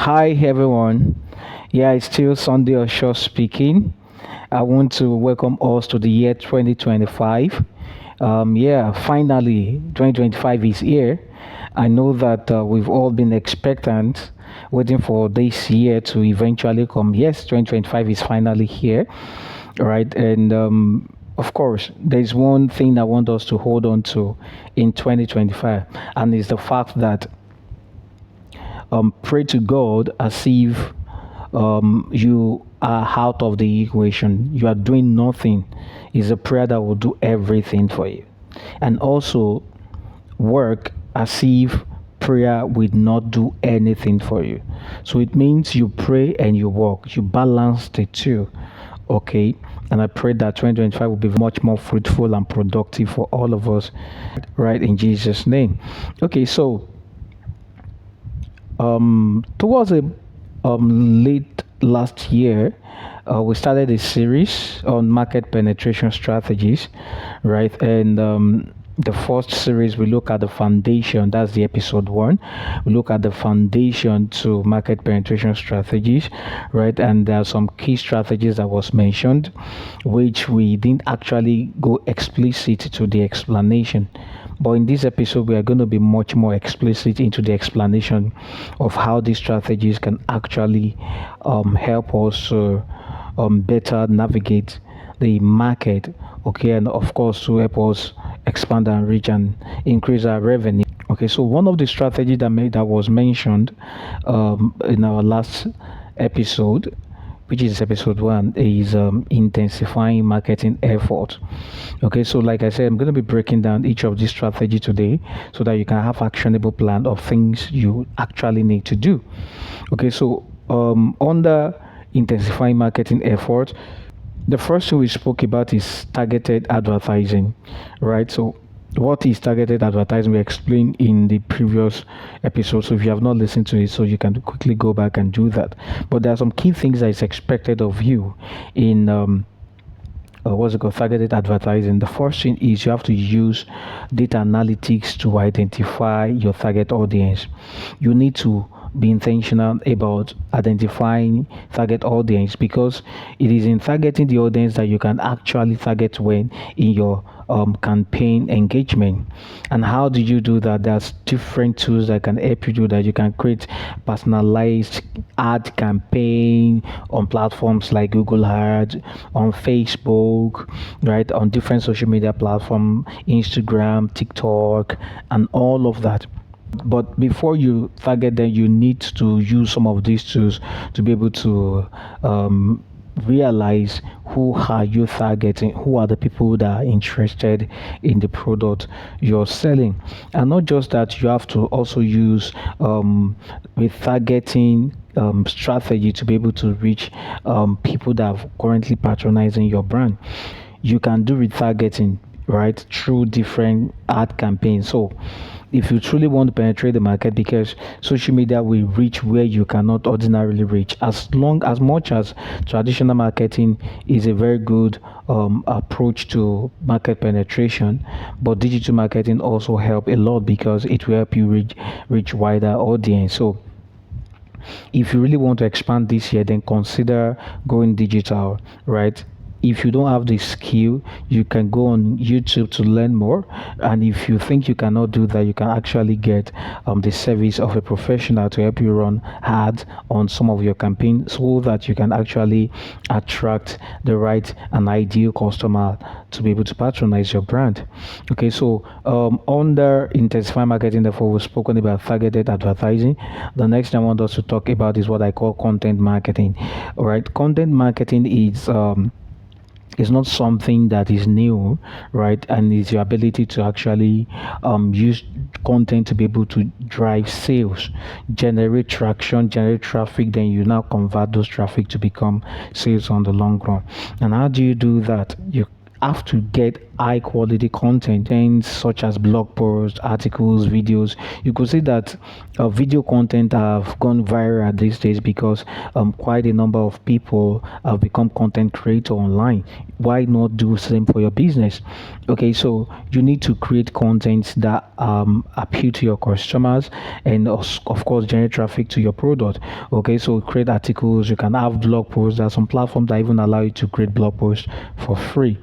Hi everyone. Yeah, it's still Sunday Osho speaking. I want to welcome us to the year 2025. Yeah, finally 2025 is here. I know that we've all been expectant, waiting for this year to eventually come. Yes, 2025 is finally here, right? And of course, there's one thing I want us to hold on to in 2025, and it's the fact that pray to God as if you are out of the equation. You are doing nothing. Is a prayer that will do everything for you. And also work as if prayer will not do anything for you. So it means you pray and you work. You balance the two. Okay. And I pray that 2025 will be much more fruitful and productive for all of us, right? In Jesus' name. Okay. So towards the late last year, we started a series on market penetration strategies, right? And the first series we look at the foundation. That's the episode one. We look at the foundation to market penetration strategies, right? And there are some key strategies that was mentioned, which we didn't actually go explicit to the explanation. But in this episode, we are going to be much more explicit into the explanation of how these strategies can actually help us better navigate the market, okay, and of course to help us expand and reach and increase our revenue. Okay, so one of the strategies that was mentioned in our last episode, which is episode one, is intensifying marketing effort. Okay, so like I said, I'm going to be breaking down each of these strategy today so that you can have actionable plan of things you actually need to do. Okay, so under intensifying marketing effort, the first thing we spoke about is targeted advertising, right? So what is targeted advertising? We explained in the previous episode. So if you have not listened to it, so you can quickly go back and do that. But there are some key things that is expected of you in what's it called, targeted advertising. The first thing is you have to use data analytics to identify your target audience. You need to be intentional about identifying target audience, because it is in targeting the audience that you can actually target when in your campaign engagement. And how do you do that? There's different tools that can help you do that. You can create personalized ad campaign on platforms like Google Ads, on Facebook, right, on different social media platform, Instagram, TikTok, and all of that. But before you target them, you need to use some of these tools to be able to realize who are you targeting, who are the people that are interested in the product you're selling. And not just that, you have to also use retargeting strategy to be able to reach people that are currently patronizing your brand. You can do retargeting, right, through different ad campaigns. So if you truly want to penetrate the market, because social media will reach where you cannot ordinarily reach, as much as traditional marketing is a very good approach to market penetration, but digital marketing also help a lot because it will help you reach wider audience. So if you really want to expand this year, then consider going digital, right? If you don't have the skill, you can go on YouTube to learn more. And if you think you cannot do that, you can actually get the service of a professional to help you run ads on some of your campaigns so that you can actually attract the right and ideal customer to be able to patronize your brand. Okay, so under intensify marketing, therefore, we've spoken about targeted advertising. The next thing I want us to talk about is what I call content marketing. All right, content marketing is it's not something that is new, right? And it's your ability to actually use content to be able to drive sales, generate traction, generate traffic. Then you now convert those traffic to become sales on the long run. And how do you do that? You have to get high quality content, things such as blog posts, articles, videos. You could see that video content have gone viral these days because quite a number of people have become content creator online. Why not do same for your business? Okay, so you need to create content that appeal to your customers and of course generate traffic to your product. Okay, so create articles. You can have blog posts. There are some platforms that even allow you to create blog posts for free.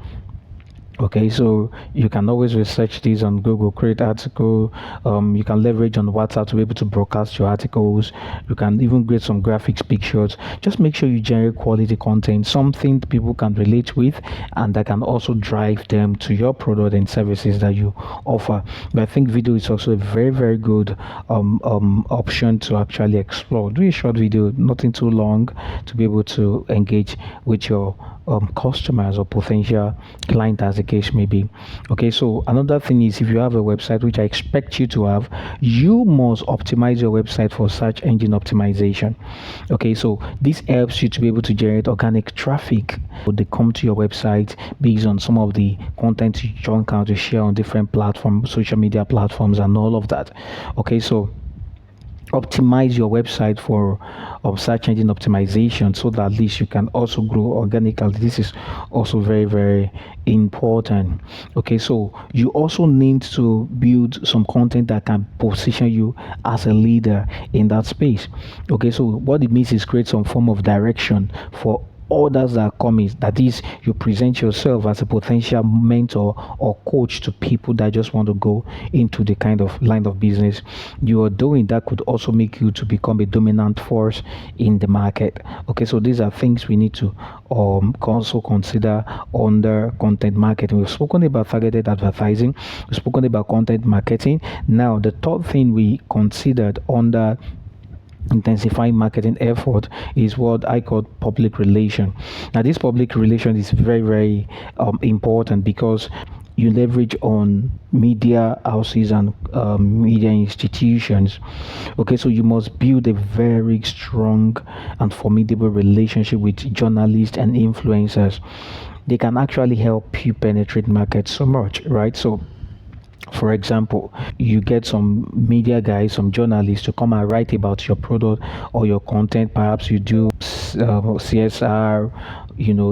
Okay, so you can always research these on Google, create article. You can leverage on WhatsApp to be able to broadcast your articles. You can even create some graphics, pictures. Just make sure you generate quality content, something people can relate with, and that can also drive them to your product and services that you offer. But I think video is also a very, very good option to actually explore. Do a short video, nothing too long, to be able to engage with your customers or potential client as the case may be. Okay, so another thing is if you have a website, which I expect you to have, you must optimize your website for search engine optimization. Okay, so this helps you to be able to generate organic traffic. They come to your website based on some of the content you junk out to share on different platforms, social media platforms, and all of that. Okay, so optimize your website for search engine optimization so that at least you can also grow organically. This is also very, very important. Okay, so you also need to build some content that can position you as a leader in that space. Okay, so what it means is create some form of direction for others that are coming. That is, you present yourself as a potential mentor or coach to people that just want to go into the kind of line of business you are doing. That could also make you to become a dominant force in the market. Okay, so these are things we need to also consider under content marketing. We've spoken about targeted advertising, we've spoken about content marketing. Now the third thing we considered under intensifying marketing effort is what I call public relation. Now this public relation is very, very important because you leverage on media houses and media institutions. Okay, so you must build a very strong and formidable relationship with journalists and influencers. They can actually help you penetrate markets so much, right? So for example, you get some media guys, some journalists to come and write about your product or your content. Perhaps you do CSR,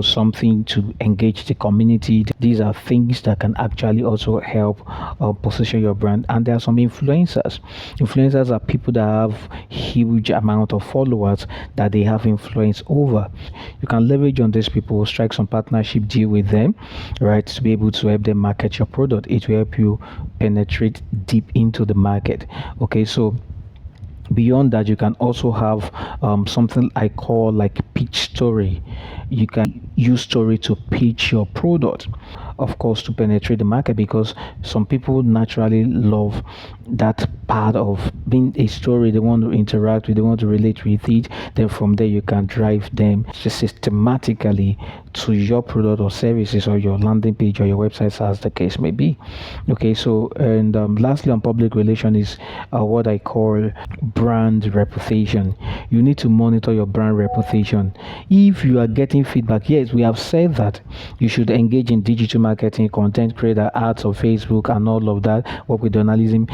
something to engage the community. These are things that can actually also help position your brand. And there are some influencers. Influencers are people that have huge amount of followers that they have influence over. You can leverage on these people, strike some partnership deal with them, right, to be able to help them market your product. It will help you penetrate deep into the market. Okay, so beyond that, you can also have something I call like pitch story. You can use story to pitch your product, of course, to penetrate the market, because some people naturally love that part of being a story. They want to interact with, they want to relate with it. Then from there you can drive them systematically to your product or services, or your landing page or your website, as the case may be. Okay, so and lastly on public relation is what I call brand reputation. You need to monitor your brand reputation. If you are getting feedback, yes, we have said that you should engage in digital marketing, content creator, ads on Facebook and all of that, work with journalism.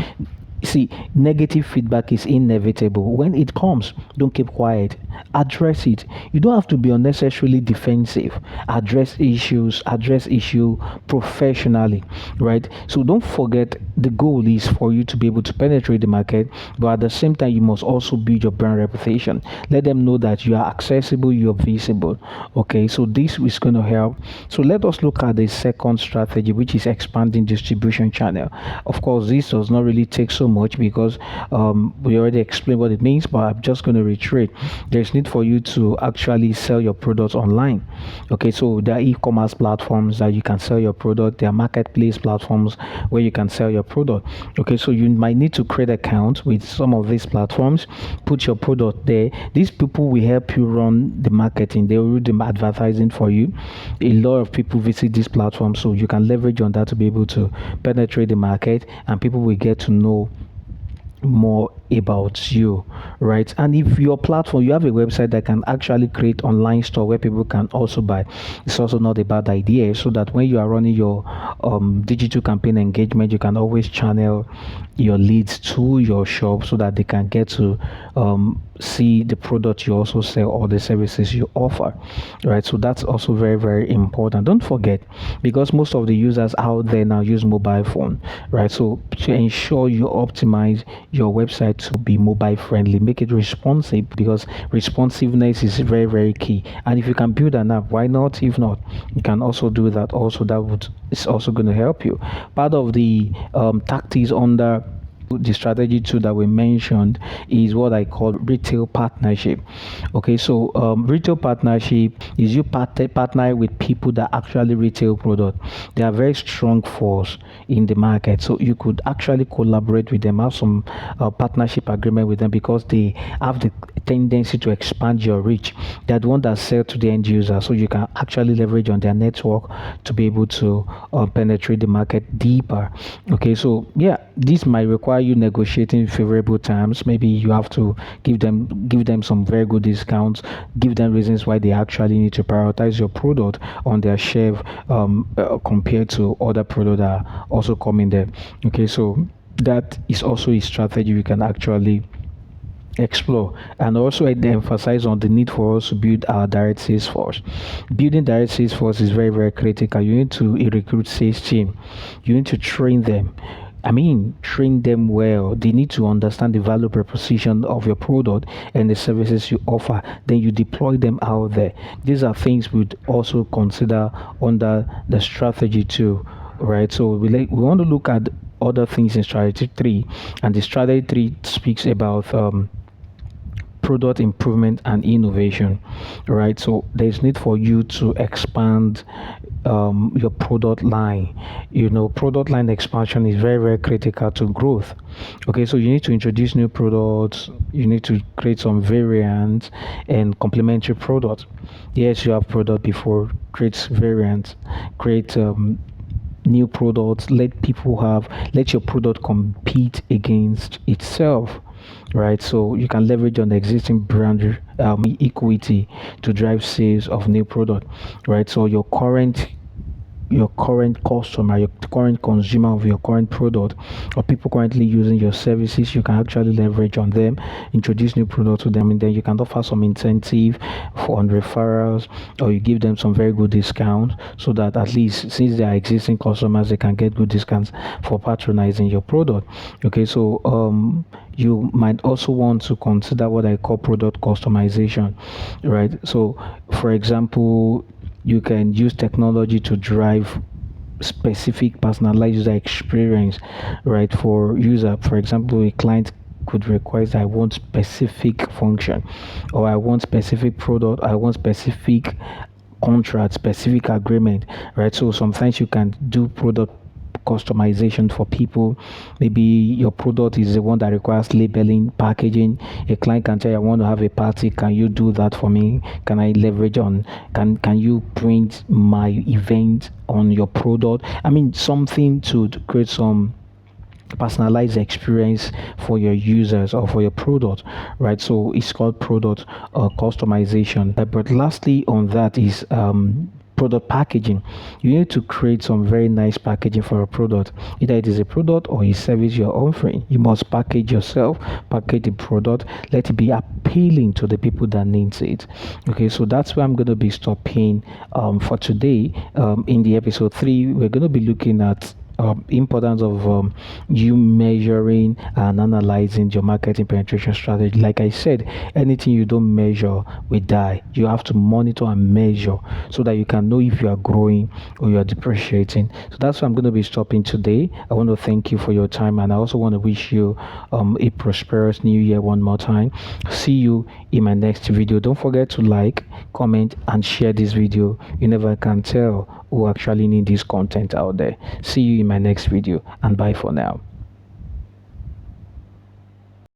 See, negative feedback is inevitable. When it comes, don't keep quiet. Address it. You don't have to be unnecessarily defensive. Address issue professionally, right? So don't forget, the goal is for you to be able to penetrate the market, but at the same time, you must also build your brand reputation. Let them know that you are accessible, you are visible. Okay, so this is going to help. So let us look at the second strategy, which is expanding distribution channel. Of course, this does not really take so much because we already explained what it means, but I'm just going to reiterate. There's need for you to actually sell your products online. Okay, so there are e-commerce platforms that you can sell your product. There are marketplace platforms where you can sell your product. Okay, so you might need to create accounts with some of these platforms, put your product there. These people will help you run the marketing. They will do the advertising for you. A lot of people visit this platform, so you can leverage on that to be able to penetrate the market, and people will get to know more about you, right? And if your platform, you have a website that can actually create online store where people can also buy, it's also not a bad idea, so that when you are running your digital campaign engagement, you can always channel your leads to your shop so that they can get to see the product you also sell or the services you offer, right? So that's also very, very important. Don't forget, because most of the users out there now use mobile phone, right? So to ensure you optimize your website to be mobile friendly, make it responsive, because responsiveness is very, very key. And if you can build an app, why not? If not, you can also do that. Also, that would is also going to help you. Part of the tactics under the strategy too that we mentioned is what I call retail partnership. Okay, so retail partnership is you partner with people that actually retail product. They are very strong force in the market, so you could actually collaborate with them, have some partnership agreement with them, because they have the tendency to expand your reach. They're the one that sell to the end user, so you can actually leverage on their network to be able to penetrate the market deeper. Okay, so yeah, this might require you negotiating favorable terms. Maybe you have to give them some very good discounts, give them reasons why they actually need to prioritize your product on their shelf, compared to other products that are also coming there. Okay, so that is also a strategy you can actually explore. And also I emphasize on the need for us to build our direct sales force. Building direct sales force is very, very critical. You need to recruit sales team, you need to train them. I mean, train them well. They need to understand the value proposition of your product and the services you offer. Then you deploy them out there. These are things we'd also consider under the strategy too, right? So we want to look at other things in strategy three, and the strategy three speaks about product improvement and innovation, right? So there's need for you to expand your product line. Product line expansion is very, very critical to growth. Okay, so you need to introduce new products, you need to create some variants and complementary products. Yes, you have product before, create variants, create new products, let your product compete against itself, right? So you can leverage on the existing brand equity to drive sales of new product, right? So your current customer, your current consumer of your current product, or people currently using your services, you can actually leverage on them, introduce new products to them, and then you can offer some incentive on referrals, or you give them some very good discounts, so that at least since they are existing customers, they can get good discounts for patronizing your product. Okay, so you might also want to consider what I call product customization, right? So for example, you can use technology to drive specific personalized user experience, right? For user, for example, a client could request, I want specific function, or I want specific product, I want specific contract, specific agreement, right? So sometimes you can do product customization for people. Maybe your product is the one that requires labeling, packaging. A client can tell you, I want to have a party, can you do that for me? Can I leverage on, can you print my event on your product? I mean, something to create some personalized experience for your users or for your product, right? So it's called product customization. But lastly on that is product packaging. You need to create some very nice packaging for a product. Either it is a product or a service you're offering, you must package yourself, package the product, let it be appealing to the people that needs it. Okay, so that's where I'm going to be stopping for today. In the episode 3, we're going to be looking at importance of you measuring and analyzing your marketing penetration strategy. Like I said, anything you don't measure will die. You have to monitor and measure so that you can know if you are growing or you are depreciating. So that's why I'm going to be stopping today. I want to thank you for your time, and I also want to wish you a prosperous new year one more time. See you in my next video. Don't forget to like, comment, and share this video. You never can tell who actually need this content out there. See you in my next video, and bye for now.